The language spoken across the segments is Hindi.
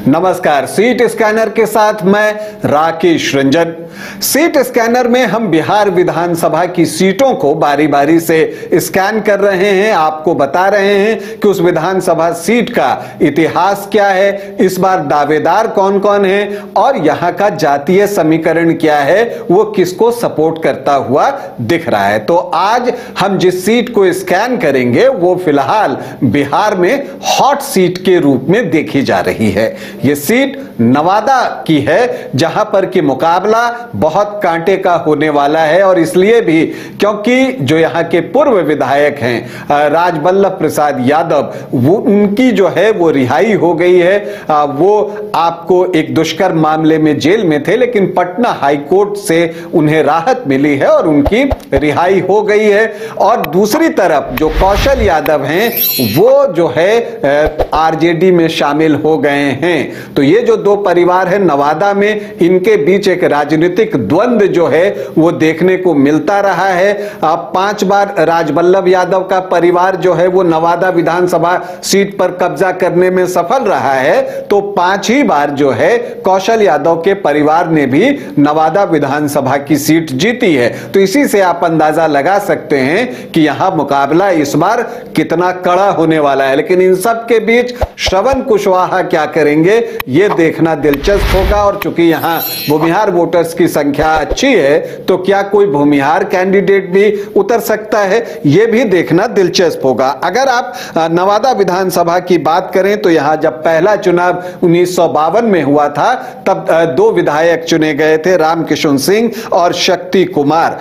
नमस्कार। सीट स्कैनर के साथ मैं राकेश रंजन। सीट स्कैनर में हम बिहार विधानसभा की सीटों को बारी बारी से स्कैन कर रहे हैं, आपको बता रहे हैं कि उस विधानसभा सीट का इतिहास क्या है, इस बार दावेदार कौन कौन है और यहां का जातीय समीकरण क्या है, वो किसको सपोर्ट करता हुआ दिख रहा है। तो आज हम जिस सीट को स्कैन करेंगे वो फिलहाल बिहार में हॉट सीट के रूप में देखी जा रही है। यह सीट नवादा की है, जहां पर कि मुकाबला बहुत कांटे का होने वाला है और इसलिए भी क्योंकि जो यहां के पूर्व विधायक हैं राजबल्लभ प्रसाद यादव, वो उनकी जो है वो रिहाई हो गई है। वो आपको एक दुष्कर्म मामले में जेल में थे, लेकिन पटना हाईकोर्ट से उन्हें राहत मिली है और उनकी रिहाई हो गई है। और दूसरी तरफ जो कौशल यादव हैं वो जो है आरजेडी में शामिल हो गए हैं। तो ये जो दो परिवार है नवादा में, इनके बीच एक राजनीतिक द्वंद्व जो है वो देखने को मिलता रहा है। 5 बार राजबल्लभ यादव का परिवार जो है वो नवादा विधानसभा सीट पर कब्जा करने में सफल रहा है, तो 5 ही बार जो है कौशल यादव के परिवार ने भी नवादा विधानसभा की सीट जीती है। तो इसी से आप अंदाजा लगा सकते हैं कि यहां मुकाबला इस बार कितना कड़ा होने वाला है। लेकिन इन सब के बीच श्रवण कुशवाहा क्या करेंगे यह देखना दिलचस्प होगा। और चूंकि यहां भूमिहार वोटर्स की संख्या अच्छी है, तो क्या कोई भूमिहार कैंडिडेट भी उतर सकता है, यह भी देखना दिलचस्प होगा। अगर आप नवादा विधानसभा की बात करें तो यहां जब पहला चुनाव 1952 में हुआ था, तब 2 विधायक चुने गए थे, रामकिशन सिंह और शक्ति कुमार।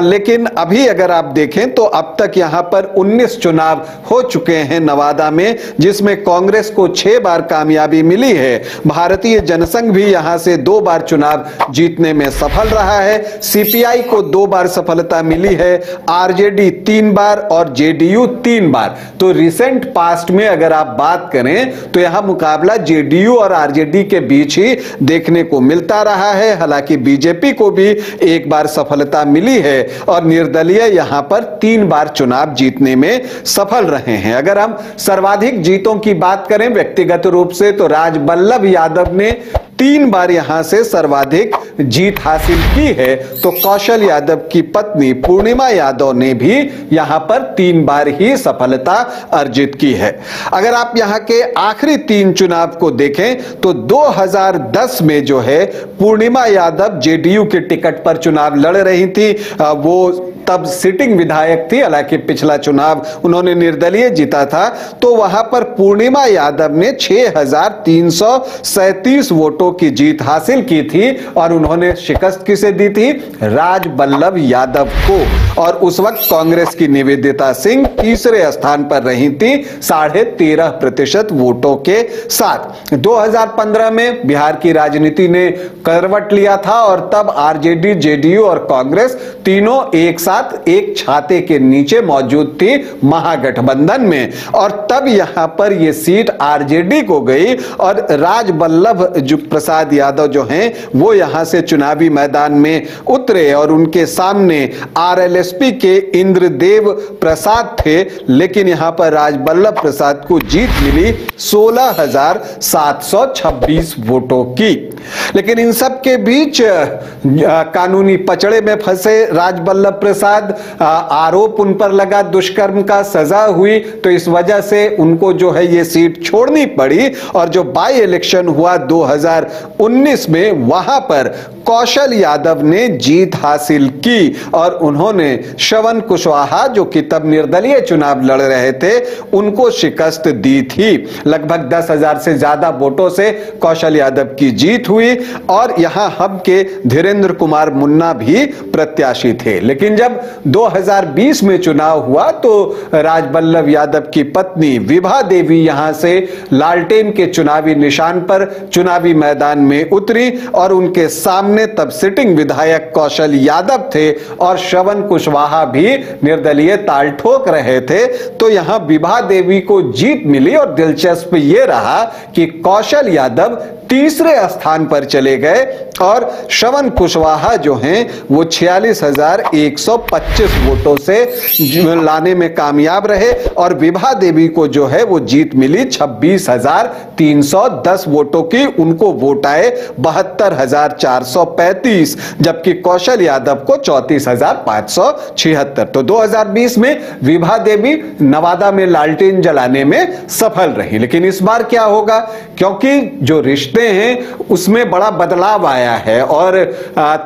लेकिन अभी अगर आप देखें तो अब तक यहां पर 19 चुनाव हो चुके हैं नवादा में, जिसमें कांग्रेस को 6 बार कामयाबी मिली है। भारतीय जनसंघ भी यहां से 2 बार चुनाव जीतने में सफल रहा है। सीपीआई को 2 बार सफलता मिली है, आरजेडी 3 बार और जेडीयू 3 बार। तो रिसेंट पास्ट में अगर आप बात करें तो यहां मुकाबला जेडीयू और आरजेडी के बीच ही देखने को मिलता रहा है। हालांकि बीजेपी को भी 1 बार सफलता मिली है और निर्दलीय यहां पर 3 बार चुनाव जीतने में सफल रहे हैं। अगर हम सर्वाधिक जीतों की बात करें व्यक्तिगत रूप से, तो राजबल्लभ यादव ने 3 बार यहां से सर्वाधिक जीत हासिल की है। तो कौशल यादव की पत्नी पूर्णिमा यादव ने भी यहां पर 3 बार ही सफलता अर्जित की है। अगर आप यहां के आखिरी 3 चुनाव को देखें तो 2010 में जो है पूर्णिमा यादव जेडीयू के टिकट पर चुनाव लड़ रही थी। वो तब सिटिंग विधायक थी, हालांकि पिछला चुनाव उन्होंने निर्दलीय जीता था। तो वहां पर पूर्णिमा यादव ने 6337 वोटों की जीत हासिल की थी और उन्होंने शिकस्त किसे दी थी? राजबल्लभ यादव को। और उस वक्त कांग्रेस की निवेदिता सिंह तीसरे स्थान पर रही थी 13.5% वोटों के साथ। 2015 में बिहार की राजनीति ने करवट लिया था और तब आरजेडी, जेडीयू और कांग्रेस तीनों एक साथ एक छाते के नीचे मौजूद थी महागठबंधन में। और तब यहां पर यह सीट आरजेडी को गई और राजबल्लभ प्रसाद यादव जो हैं वो यहां से चुनावी मैदान में उतरे और उनके सामने आरएलएसपी के इंद्रदेव प्रसाद थे। लेकिन यहां पर राजबल्लभ प्रसाद को जीत मिली 16,726 वोटों की। लेकिन इन सब के बीच कानूनी पचड़े में फंसे राजबल्लभ प्रसाद, आरोप उन पर लगा दुष्कर्म का, सजा हुई, तो इस वजह से उनको जो है ये सीट छोड़नी पड़ी। और जो बाई इलेक्शन हुआ 2019 में, वहां पर कौशल यादव ने जीत हासिल की और उन्होंने श्रवण कुशवाहा, जो कि तब निर्दलीय चुनाव लड़ रहे थे, उनको शिकस्त दी थी। लगभग 10,000 से ज्यादा वोटों से कौशल यादव की जीत हुई और यहां हब के धीरेन्द्र कुमार मुन्ना भी प्रत्याशी थे। लेकिन जब 2020 में चुनाव हुआ तो राजबल्लभ यादव की पत्नी विभा देवी यहां से लालटेन के चुनावी निशान पर चुनावी मैदान में उतरी और उनके सामने तब सिटिंग विधायक कौशल यादव थे और श्रवण कुशवाहा भी निर्दलीय ताल ठोक रहे थे। तो यहां विभा देवी को जीत मिली और दिलचस्प यह रहा कि कौशल यादव तीसरे स्थान पर चले गए और श्रवण कुशवाहा जो हैं वो 46,125 वोटों से लाने में कामयाब रहे और विभा देवी को जो है वो जीत मिली 26,310 वोटों की। उनको वोट आए 72,435, जबकि कौशल यादव को 34,576। तो 2020 में विभा देवी नवादा में लालटेन जलाने में सफल रही। लेकिन इस बार क्या होगा, क्योंकि जो रिश्ते हैं उसमें बड़ा बदलाव आया है और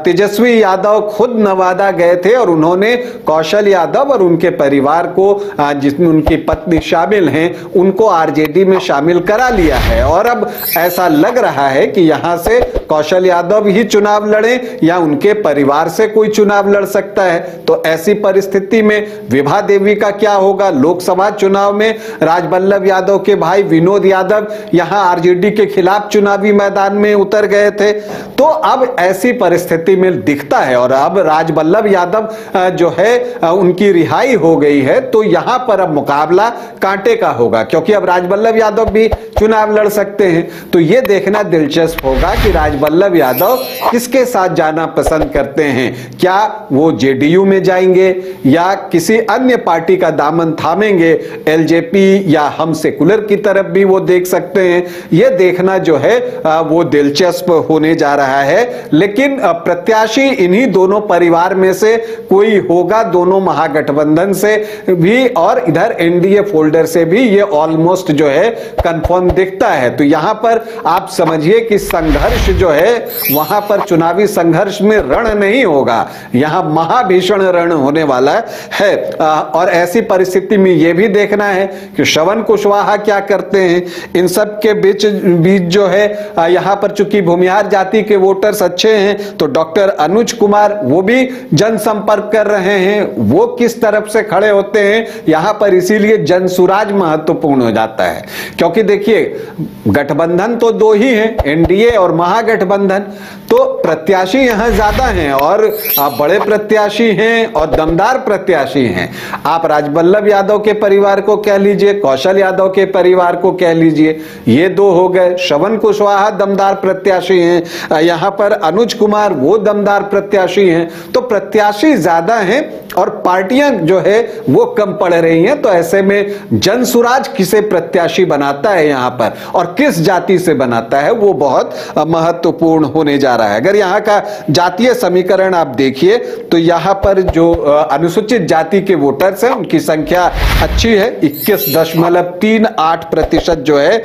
तेजस्वी यादव खुद नवादा गए थे और उन्होंने कौशल यादव और उनके परिवार को, जिसमें उनकी पत्नी शामिल हैं, उनको आरजेडी में शामिल करा लिया है। और अब ऐसा लग रहा है कि यहां से कौशल यादव ही चुनाव लड़े या उनके परिवार से कोई चुनाव लड़ सकता है। तो ऐसी परिस्थिति में विभा देवी का क्या होगा? लोकसभा चुनाव में राजबल्लभ यादव के भाई विनोद यादव यहां आरजेडी के खिलाफ चुनावी मैदान में उतर गए थे। तो अब ऐसी परिस्थिति में दिखता है और अब राजबल्लभ यादव जो है उनकी रिहाई हो गई है, तो यहां पर अब मुकाबला कांटे का होगा, क्योंकि अब राजबल्लभ यादव भी चुनाव लड़ सकते हैं। तो यह देखना दिलचस्प होगा कि राजबल्लभ यादव किसके साथ जाना पसंद करते हैं। क्या वो जेडीयू में जाएंगे या किसी अन्य पार्टी का दामन थामेंगे, एलजेपी या हम सेकुलर की तरफ भी वो देख सकते हैं। यह देखना जो है वो दिलचस्प होने जा रहा है। लेकिन प्रत्याशी इन्हीं दोनों परिवार में से कोई होगा, दोनों महागठबंधन से भी और इधर एनडीए फोल्डर से भी ये ऑलमोस्ट जो है कंफर्म दिखता है। तो यहां पर आप समझिए कि संघर्ष जो है वहां पर चुनावी संघर्ष में रण नहीं होगा, यहां महाभीषण रण होने वाला है। और ऐसी परिस्थिति में यह भी देखना है कि श्रवण कुशवाहा क्या करते हैं। इन सब के बीच जो है यहां पर चूंकि भूमिहार जाति के वोटर्स अच्छे हैं, तो डॉक्टर अनुज कुमार वो भी जनसंपर्क कर रहे हैं, वो किस तरफ से खड़े होते हैं यहां पर। इसीलिए जनसुराज महत्वपूर्ण हो जाता है, क्योंकि देखिए गठबंधन तो दो ही हैं, एनडीए और महागठबंधन, तो प्रत्याशी यहां ज्यादा हैं और बड़े प्रत्याशी हैं और दमदार प्रत्याशी हैं। आप राजबल्लभ यादव के परिवार को कह लीजिए, कौशल यादव के परिवार को कह लीजिए, ये दो हो गए। श्रवण कुशवाहा दमदार प्रत्याशी हैं, यहां पर अनुज कुमार वो दमदार प्रत्याशी हैं। तो प्रत्याशी ज्यादा हैं और पार्टियां जो है वो कम पड़ रही हैं। तो ऐसे में जनसुराज किसे प्रत्याशी बनाता है यहां पर और किस जाति से बनाता है, वो बहुत महत्वपूर्ण होने जा रहा है। अगर यहां का जातीय समीकरण आप देखिए तो यहां पर जो अनुसूचित जाति के वोटर्स हैं उनकी संख्या अच्छी है, 21.38% जो है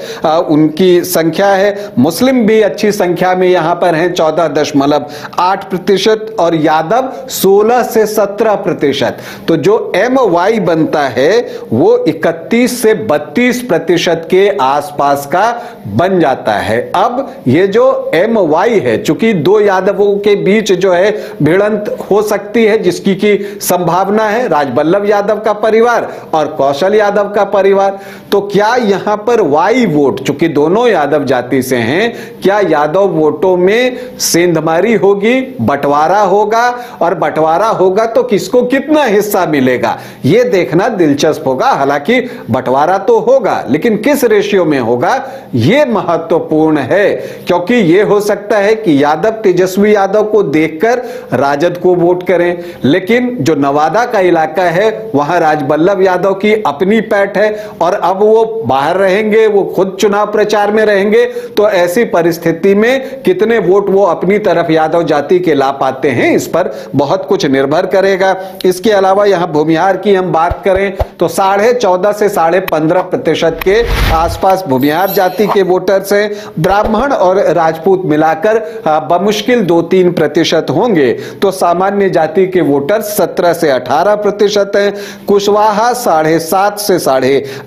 उनकी संख्या है। मुस्लिम भी अच्छी संख्या में यहां पर हैं, 14.8% और यादव 16 से 17%। तो जो MY बनता है वो 31 से 32% के आसपास का बन जाता है। अब ये जो MY है, चूंकि दो यादवों के बीच जो है भिड़ंत हो सकती है, जिसकी की संभावना है, राजबल्लभ यादव का परिवार और कौशल यादव का परिवार। तो क्या यहां पर Y वोट, चूंकि दोनों यादव जाति से हैं, क्या यादव वोटों में सेंधमारी होगी, बंटवारा होगा, और बंटवारा होगा तो किसको कितना हिस्सा मिलेगा, यह देखना दिलचस्प होगा। हालांकि बंटवारा तो होगा, लेकिन किस रेशियो में होगा यह महत्वपूर्ण है, क्योंकि यह हो सकता है कि यादव तेजस्वी यादव को देखकर राजद को वोट करें, लेकिन जो नवादा का इलाका है वहां राजबल्लभ यादव की अपनी पैठ है और अब वो बाहर रहेंगे, वो खुद चुनाव प्रचार में रहेंगे। तो ऐसी परिस्थिति में कितने वोट वो अपनी तरफ यादव जाति के ला पाते हैं, इस पर बहुत कुछ निर्भर करेगा। इसके अलावा यहां भूमिहार की हम बात करें तो 14.5 से 15.5% के आसपास भूमिहार जाति के वोटर्स हैं। ब्राह्मण और राजपूत मिलाकर बमुश्किल 2-3% होंगे। तो सामान्य जाति के वोटर्स 17 से 18% हैं। कुशवाहा 7.5 से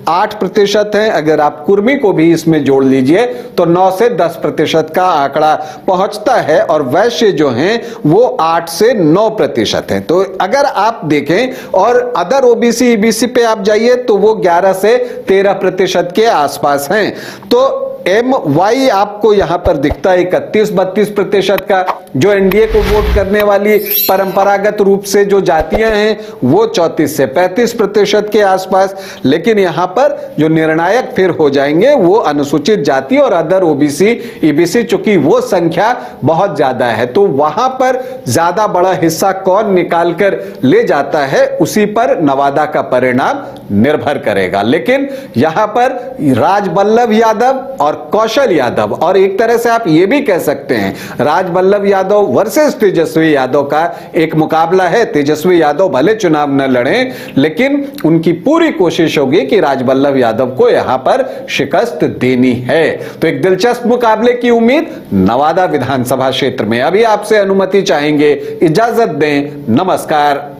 8.5% हैं। अगर आप कुर्मी को भी इसमें जोड़ लीजिए तो 9 से 10% का आंकड़ा पहुंचता है और वैश्य जो हैं वो 8 से 9% हैं। तो अगर आप देखें और अदर ओबीसी ईबीसी पे आप जाइए तो वो 11 से 13% के आसपास हैं। तो MY आपको यहां पर दिखता है 31-32% का, जो एनडीए को वोट करने वाली परंपरागत रूप से जो जातियां हैं वो 34 से 35% के आसपास, लेकिन यहां पर जो निर्णायक फिर हो जाएंगे वो अनुसूचित जाति और अदर ओबीसी ईबीसी, चूंकि वो संख्या बहुत ज्यादा है। तो वहां पर ज्यादा बड़ा हिस्सा कौन निकाल कर ले जाता है उसी पर नवादा का परिणाम निर्भर करेगा। लेकिन यहां पर राजबल्लभ यादव और कौशल यादव, और एक तरह से आप यह भी कह सकते हैं राजबल्लभ यादव वर्सेस तेजस्वी यादव का एक मुकाबला है। तेजस्वी यादव भले चुनाव न लड़े, लेकिन उनकी पूरी कोशिश होगी कि राजबल्लभ यादव को यहां पर शिकस्त देनी है। तो एक दिलचस्प मुकाबले की उम्मीद नवादा विधानसभा क्षेत्र में। अभी आपसे अनुमति चाहेंगे, इजाजत दें, नमस्कार।